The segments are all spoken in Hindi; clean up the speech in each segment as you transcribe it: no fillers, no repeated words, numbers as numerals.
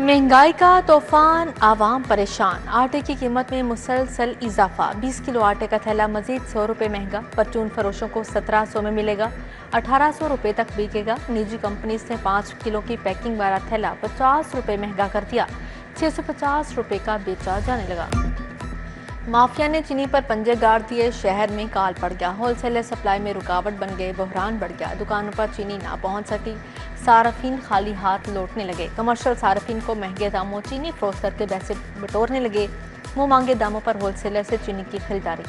महंगाई का तूफान, आवाम परेशान। आटे की कीमत में मुसलसल इजाफा। 20 किलो आटे का थैला मजीद 100 रुपये महंगा। परचून फरोशों को 1700 में मिलेगा, 1800 रुपये तक बिकेगा। निजी कंपनीज ने 5 किलो की पैकिंग वाला थैला 50 रुपये महंगा कर दिया, 650 रुपये का बेचा जाने लगा। माफिया ने चीनी पर पंजे गाड़ दिए, शहर में काल पड़ गया। होलसेलर सप्लाई में रुकावट बन गए, बहरान बढ़ गया। दुकानों पर चीनी ना पहुंच सकी, सार्फिन खाली हाथ लौटने लगे। कमर्शियल सार्फिन को महंगे दामों चीनी फरोख्त करके पैसे बटोरने लगे। मुंह मांगे दामों पर होलसेलर से चीनी की खरीदारी।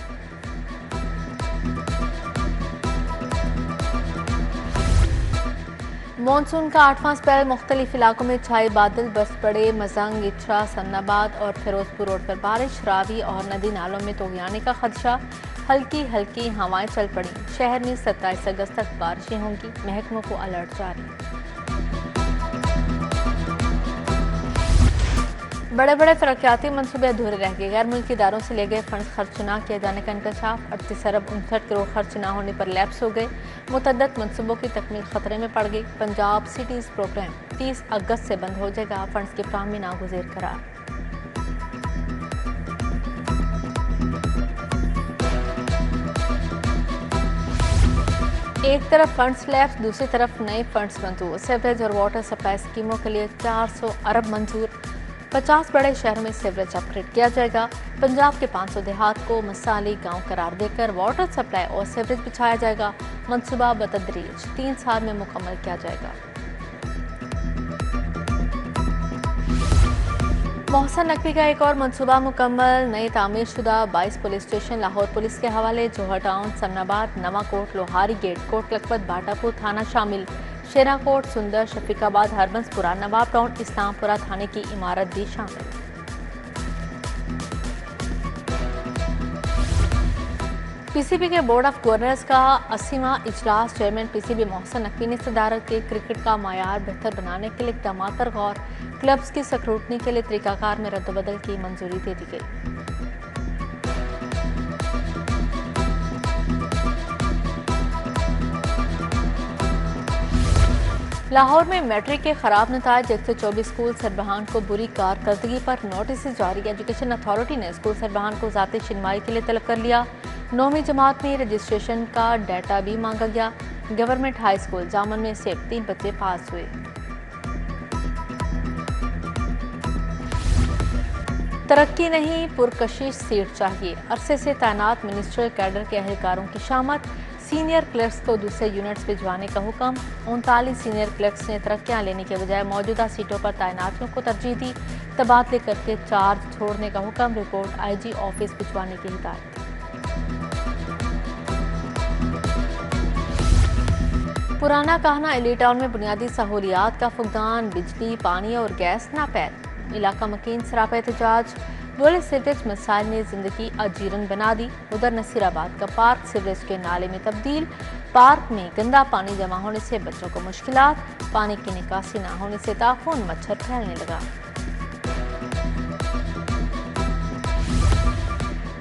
मानसून का 8वां स्पेल, मुख्तलिफ इलाकों में छाए बादल, बरस पड़े। मजंग, इचरा, सन्नाबाद और फिरोजपुर रोड पर बारिश। रावी और नदी नालों में तोगयाने का खदशा। हल्की हल्की हवाएं चल पड़ी। शहर में 27 अगस्त तक बारिशें होंगी, महकमों को अलर्ट जारी। बड़े बड़े तरक्याती मनसूबे अधूरे रह गए। गैर मुल्की इदारों से ले गए फंड खर्च न किए जाने का इंकशाफ। 38 अरब 59 करोड़ खर्च न होने पर लैप्स हो गए। मुतअद्दिद मनसूबों की तकमील खतरे में पड़ गई। पंजाब सिटीज प्रोग्राम 30 अगस्त से बंद हो जाएगा। फंड्स की फ्राहमी नागुज़ीर करार। एक तरफ फंड्स लैप्स, दूसरी तरफ नए फंड्स मंजूर। सीवरेज और वाटर सप्लाई स्कीमों के लिए 400 अरब मंजूर। 50 बड़े शहरों में सीवरेज अपग्रेड किया जाएगा। पंजाब के 500 देहात को मिसाली गांव करार देकर वाटर सप्लाई और सीवरेज बिछाया जाएगा। मंसूबा बतदरीज 3 साल में मुकम्मल किया जाएगा। मोहसन नकवी का एक और मंसूबा मुकम्मल। नए तामीर शुदा 22 पुलिस स्टेशन लाहौर पुलिस के हवाले। जोहर टाउन, सन्नाबाद, नवाकोट, लोहारी गेट, कोट लखपत, बाटापुर थाना शामिल। शेराकोट, सुंदर, शफीकाबाद, हरबंसपुरा, नवाब टाउन, इस्लामपुरा थाने की इमारत भी शामिल। पीसीबी के बोर्ड ऑफ गवर्नर्स का 80वां इजलास। चेयरमैन पीसीबी मोहसन नकवी ने सदारत के क्रिकेट का मायार बेहतर बनाने के लिए इक़दामात पर गौर। क्लब्स की स्क्रूटनी के लिए तरीकाकार में रद्दबदल की मंजूरी दे दी गई। लाहौर में मैट्रिक के खराब नताज, 124 स्कूल सरबराहान को बुरी कारकर्दगी पर नोटिस जारी। एजुकेशन अथॉरिटी ने स्कूल सरबराहान को ज़ाती शिनवाई के लिए तलब कर लिया। 9वीं जमात में रजिस्ट्रेशन का डाटा भी मांगा गया। गवर्नमेंट हाई स्कूल जामन में सिर्फ 3 बच्चे पास हुए। तरक्की नहीं, पुरकशिश सीट चाहिए। अरसे से तैनात मिनिस्ट्रियल कैडर के अहलकारों की शामत। सीनियर क्लर्क्स को दूसरे यूनिट्स भिजवाने का हुक्म। 39 सीनियर क्लर्क्स ने तरक्कियां लेने के बजाय मौजूदा सीटों पर तैनातियों को तरजीह दी। तबादले करके चार्ज छोड़ने का हुक्म। रिपोर्ट आईजी ऑफिस भिजवाने की हिदायत। पुराना कहना, एली टाउन में बुनियादी सहूलियात का फुकदान। बिजली, पानी और गैस नापैद। इलाका मकीन सरापा एहतजाज। बोले सीवरेज मसाइल ने जिंदगी अजीरन बना दी। उधर नसीराबाद का पार्क सीवरेज के नाले में तब्दील। पार्क में गंदा पानी जमा होने से बच्चों को मुश्किलात। पानी की निकासी न होने से ताफून मच्छर फैलने लगा।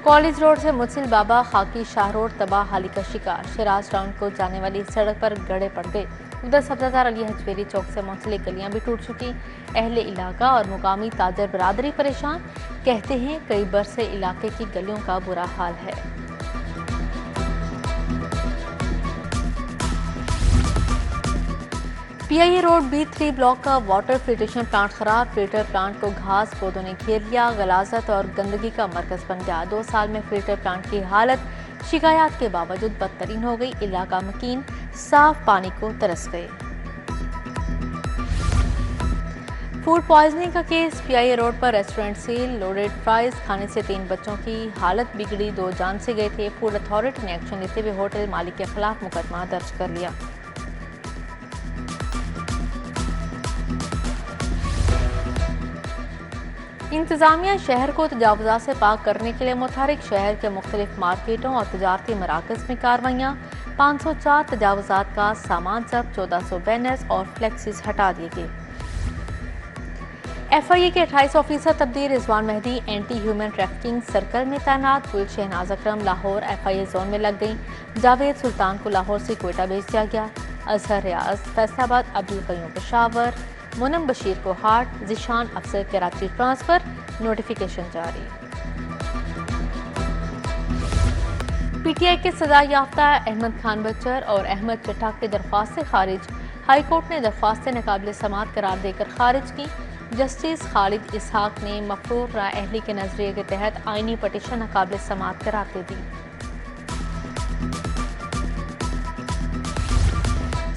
कॉलेज रोड से मुसिल बाबा खाकी शाह रोड तबाह हाली का शिकार। शिराज टाउन को जाने वाली सड़क पर गड़े पड़ गए। उधर सब्जादार अली हजवेरी चौक से मुंसलिक गलियां भी टूट चुकी। अहले इलाका और मुकामी ताजर बरादरी परेशान। कहते हैं कई बरसे इलाके की गलियों का बुरा हाल है। पीआईए रोड B3 ब्लॉक का वाटर फिल्ट्रेशन प्लांट खराब। फिल्टर प्लांट को घास पौधों ने घेर लिया। गलाजत और गंदगी का मरकज बन गया। 2 साल में फिल्टर प्लांट की हालत शिकायत के बावजूद बदतरीन हो गई। इलाका मकीन साफ पानी को तरस गए। फूड पॉइजनिंग का केस। पीआईए रोड पर रेस्टोरेंट सील। लोडेड फ्राइज खाने से 3 बच्चों की हालत बिगड़ी, 2 जान से गए थे। फूड अथॉरिटी ने एक्शन लेते हुए होटल मालिक के खिलाफ मुकदमा दर्ज कर लिया। इंतजामिया शहर को तजावुज़ात से पाक करने के लिए मुतहरिक। शहर के मुख्तलिफ मार्केटों और तजारती मराकज़ में कार्रवाइयाँ। 504 तजावुज़ात का सामान जब्त। 1400 बैनर्स और फ्लेक्सीज हटा दिए गए। FIA के 28 ऑफिसर तब्दील। Rizwan Mehdi anti human trafficking circle में तैनात। पुल शहनाज अकरम लाहौर FIA जोन में लग गई। जावेद सुल्तान को लाहौर से क्वेटा भेज दिया गया। अजहर रियाज फैसलाबाद, अब्दुल कयूम पेशावर, मुनम बशीर को हार्ट, जिशान अफसर कराची ट्रांसफर, नोटिफिकेशन जारी। पीटीआई के सजा याफ्ता अहमद खान बच्चर और अहमद चट्टा की दरख्वास्त से खारिज। हाई कोर्ट ने दरख्वास्तें नाकाबिल समाअत करार देकर खारिज की। जस्टिस खालिद इसहाक ने मफरूर राय अहली के नजरिए के तहत आईनी पटिशन नाकाबिल समाअत करार दे दी।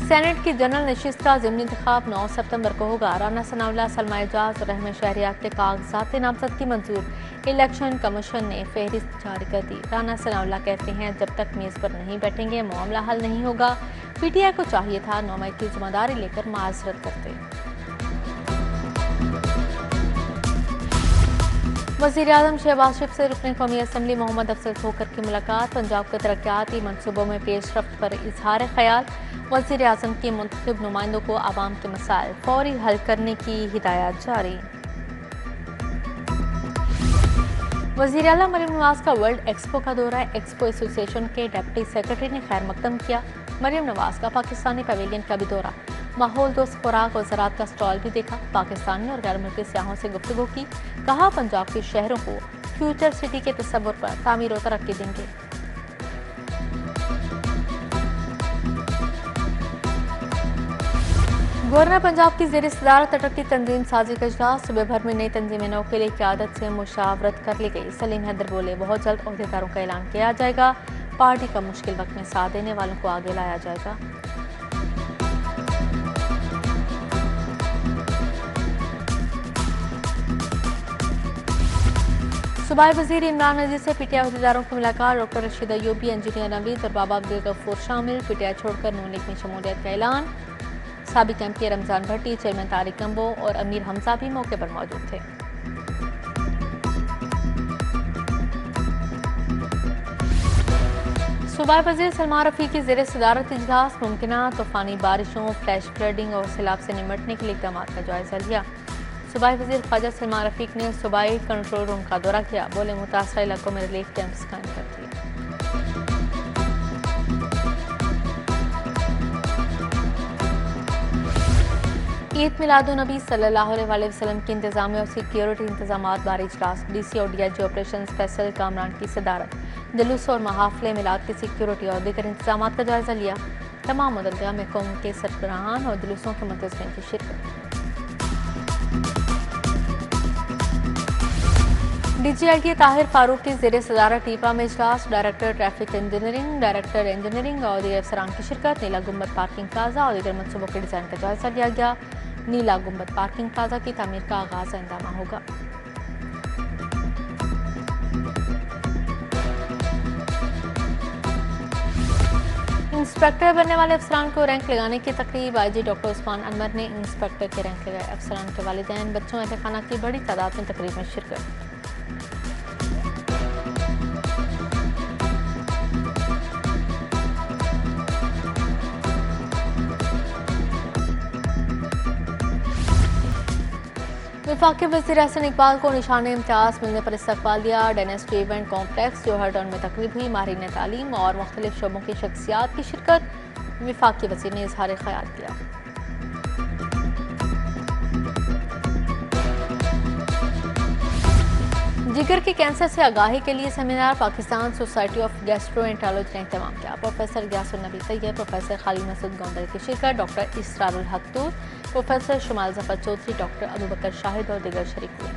सेनेट की जनरल नशिस्त का ज़िमनी इंतखाब 9 सितंबर को होगा। राना सनाउल्लाह, सलमा एजाज और रहमान शहरियार के कागजात नामजदगी मंजूर। इलेक्शन कमीशन ने फहरिस्त जारी कर दी। राना सनाउल्लाह कहते हैं, जब तक मेज़ पर नहीं बैठेंगे मामला हल नहीं होगा। पीटीआई को चाहिए था 9 मई की जिम्मेदारी लेकर माजरत करते। वज़ीर आज़म शहबाज शरीफ से रुकन कौमी असम्बली मोहम्मद अफजल खोखर की मुलाकात। पंजाब के तरक्याती मनसूबों में पेशरफ्त पर इजहार ख्याल। वज़ीर आज़म के मुंतखब नुमाइंदों को आवाम के मसाइल फौरी हल करने की हिदायत जारी। वज़ीर आला मरियम नवाज का वर्ल्ड एक्सपो का दौरा। एक्सपो एसोसिएशन के डिप्टी सेक्रेटरी ने खैर मकदम किया। मरियम नवाज का पाकिस्तानी पवेलियन का भी दौरा। माहौल दोस्त खुराक और ज़राअत का स्टॉल भी देखा। पाकिस्तानी और गैर मुल्की सयाहों से गुफ्तगू की। कहा, पंजाब के शहरों को फ्यूचर सिटी के तस्वुर पर तामीर और तरक्की देंगे। गवर्नर पंजाब की ज़ेर सदारत तरक्की तंजीम साजी का इजलास। सुबह भर में नई तंजीम नौ के लिए क़यादत से मुशावरत कर ली गई। सलीम हैदर बोले, बहुत जल्द ओहदेदारों का ऐलान किया जाएगा। पार्टी का मुश्किल वक्त में साथ देने वालों को आगे लाया जाएगा। सूबाई वज़ीर इमरान नज़ीर से पीटीआई अहदेदारों की मुलाकात। डॉक्टर रशीद अयूबी, इंजीनियर नवीद और बाबा अब्दुल गफूर शामिल। पीटीआई छोड़कर नून लीग में शमूलियत का ऐलान। साबिक एमपी रमजान भट्टी, चेयरमैन तारिक कंबो और अमीर हमजा भी मौके पर मौजूद थे। सूबाई वज़ीर सलमान रफ़ी की ज़ेर सदारत इजलास। मुमकिन तूफ़ानी बारिशों, फ्लैश फ्लडिंग और सैलाब से निमटने के लिए इक़दाम का जायजा लिया। सूबाई वज़ीर ख्वाजा सलमान रफ़ीक ने सूबाई कंट्रोल रूम का दौरा किया। बोले, मुतासरा इलाकों में रिलीफ कैंप्स कायम कर दिए। ईद मिलादुन्नबी सल्लल्लाहु अलैहि वसल्लम की इंतजामिया और सिक्योरिटी इंतजामात बारे इजलास। डीसी और डीआईजी ऑपरेशन फैसल कामरान की सदारत। जुलूस और महाफिल मिलाद की सिक्योरिटी और दीगर इंतजामात का जायजा लिया। तमाम मुतल्लिका महकमों के सरबराहान और जुलूसों के मुंतज़मीन की शिरकत। डीजीएलटी ताहिर फारूक की ज़ेर सदारत टीपा में इजलास। Director traffic engineering, director engineering और दीगर अफसरान की शिरकत। नीला गुंबद पार्किंग प्लाजा और दीगर मनसूबों के डिज़ाइन का जायजा लिया गया। नीला गुंबद पार्किंग प्लाजा की तामीर का आगाज आइंदा माह होगा। इंस्पेक्टर बनने वाले अफसरान को रैंक लगाने की तकरीब। आईजी डॉक्टर उस्मान अनवर ने इंस्पेक्टर के रैंक लगाए। अफसरान के वालिदैन, बच्चों, अहल खाना की बड़ी तादाद में तकरीब में शिरकत। वफाकी वज़ीर एहसन इकबाल को निशान इम्तियाज़ मिलने पर इस्तकबाल दिया। डायनेस्टी इवेंट कॉम्प्लेक्स जोहर टाउन में तकरीब हुई। माहिरीन तालीम और मुख्तलिफ शोबों की शख्सियात की शिरकत। वफाकी वज़ीर ने इजहार ख्याल किया। जिगर के कैंसर से आगाही के लिए seminar. Pakistan society of gastroenterology ने इंतजाम किया। प्रोफेसर ग्यासुन नबी तैयब, प्रोफेसर खालिद मसूद गोंदल की शिरकत। डॉक्टर इसरारुल हक तूर, प्रोफेसर शुमाल जफर चौधरी, डॉक्टर अबू बकर शाहिद और दीगर शरीक हुए।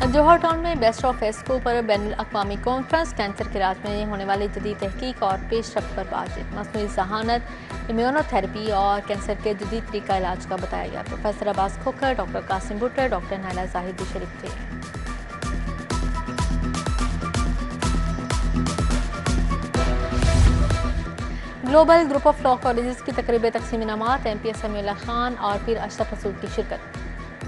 जोहर टाउन में बेस्ट ऑफ एस्को पर बैनुल अक़वामी कॉन्फ्रेंस। कैंसर के इलाज में होने वाली जदीद तहकीक और पेशरफ्त पर बातचीत। मसनूई ज़हानत, इम्यूनोथेरेपी और कैंसर के जदीद तरीका इलाज का बताया गया। Professor Abbas Khokhar, doctor Qasim Bhuttar, doctor Naila Zahid भी शरीक थे। Global group of law colleges की तकरीब तकसीम इनामात। एमपी समीउल्लाह खान और फिर अशरफ रसूल की शिरकत।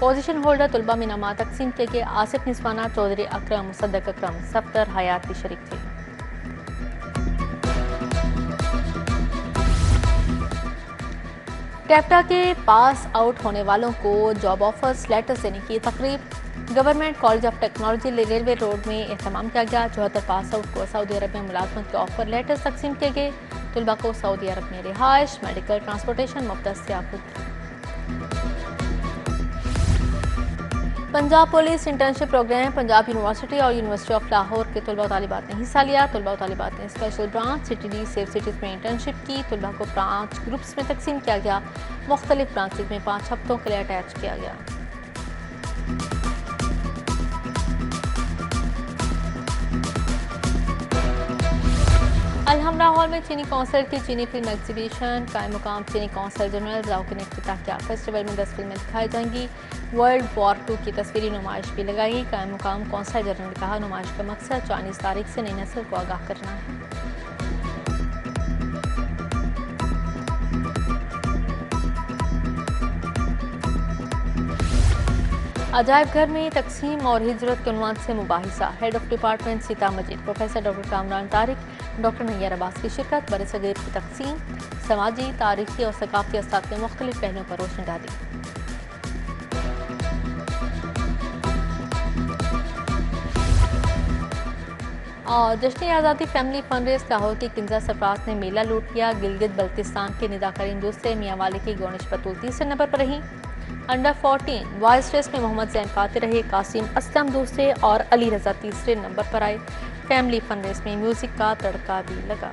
पोजीशन होल्डर तलबा में इनामात तकसीम किए गए। आसिफ निस्वाना, चौधरी अकरम, मुसद्दक अकरम, सफ्तर हयात भी शरीक थे। टैप्टा के पास आउट होने वालों को जॉब ऑफर्स लेटर्स देने की तकरीब। Government college of technology railway road में एहतमाम किया गया। 74 पास आउट को सऊदी अरब में मुलाजमत के ऑफर लेटर्स तकसीम किए गए। तलबा को सऊदी अरब में रिहाइश, मेडिकल, ट्रांसपोर्टेशन मुफ्त दस्तयाब होगी। Punjab police internship programme Punjab university और यूनिवर्सिटी ऑफ लाहौर के तलबा तालिबात ने हिस्सा लिया। तलबा तालिबात ने special branch city safe cities में इंटर्नशिप की। तलबा को 5 ग्रुप्स में तकसीम किया गया। मुख्तलिफ ब्रांचेज में 5 हफ्तों के लिए अटैच किया गया। अलहमरा हॉल में चीनी कौंसल की चीनी फिल्म एग्जीबिशन कायम मुकाम चीनी कौंसल जनरल जाओ ने इफ्तिताह किया। फेस्टिवल में 10 फिल्में दिखाई जाएंगी। वर्ल्ड वॉर 2 की तस्वीरी नुमाइश भी लगाई। कायम मुकाम कौंसल जनरल ने कहा, नुमाइश का मकसद 24 तारीख से नई नस्ल को आगाह करना है। अजायब घर में तकसीम और हिजरत के उन्वान से मुबाहिसा। Head of department Sita Majeed professor doctor Kamran Tariq, doctor Nayyar Abbas की शिरकत। बरसगीर की तकसीम, समाजी, तारीखी और सकाफती अस्ताद के मुख्तलिफ पहलुओं पर रोशनी डाली। और जश्न आज़ादी फैमिली फंड रेस लाहौर की किंजा सरफराज ने मेला लूट लिया। गिलगित बल्तिस्तान के निदाकरीन दूसरे, मियाँ वाली की गोनिश बतूल तीसरे नंबर पर रही। अंडर 14 बॉयज रेस में मोहम्मद जैन फाते रहे। कासिम असलम दूसरे और अली रजा तीसरे नंबर पर आए। फैमिली फन रेस में म्यूजिक का तड़का भी लगा।